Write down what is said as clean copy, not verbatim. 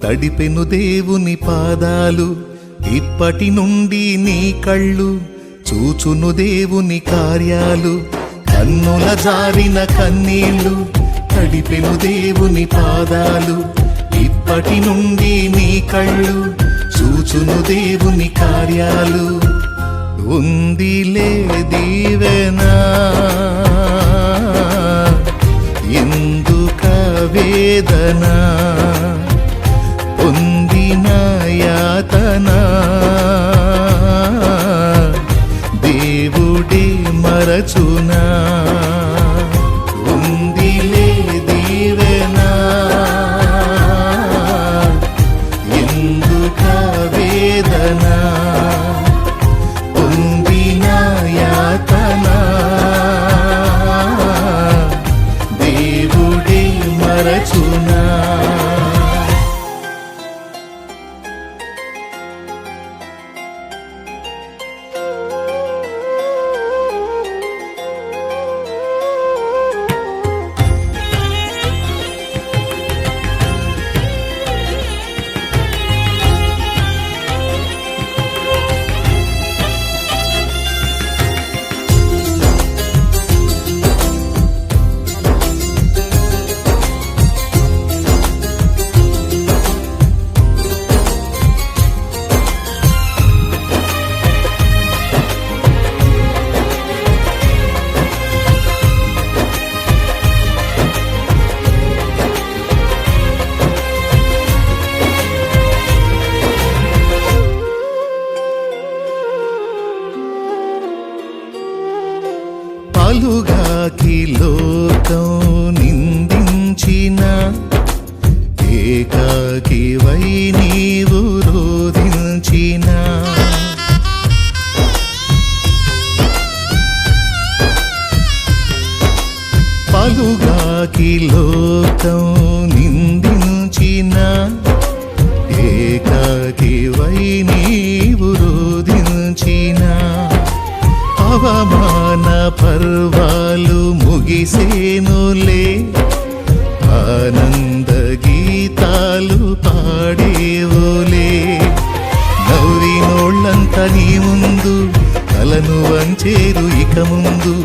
తడిపెను దేవుని పాదాలు, ఇప్పటి నుండి నీ కళ్ళు చూచును దేవుని కార్యాలు. కన్నుల జారిన కన్నీళ్ళు తడిపెను దేవుని పాదాలు, ఇప్పటి నుండి నీ కళ్ళు చూచును దేవుని కార్యాలు. ఉందిలే దీవెనా ఎందుక వేదన, పొందిన యాతన దేవుడే మరచునా. ఉందిలే దీవెనా ఎందుక వేదన, పొందిన యాతన దేవుడే మరచునా. పలుగాకి లోకం నిందించిన, ఏకాకి వై నీవు రోధించిన. పలుగాకి లోకం నిందించిన, ఏకాకి వై నీవు రోధించిన. అవమాన పర్వాలు ముగిసేనులే, ఆనంద గీతాలు పాడేవులే. నవ్వినోళ్ళంతా నీ ముందు తలను వంచేరు ఇక ముందు.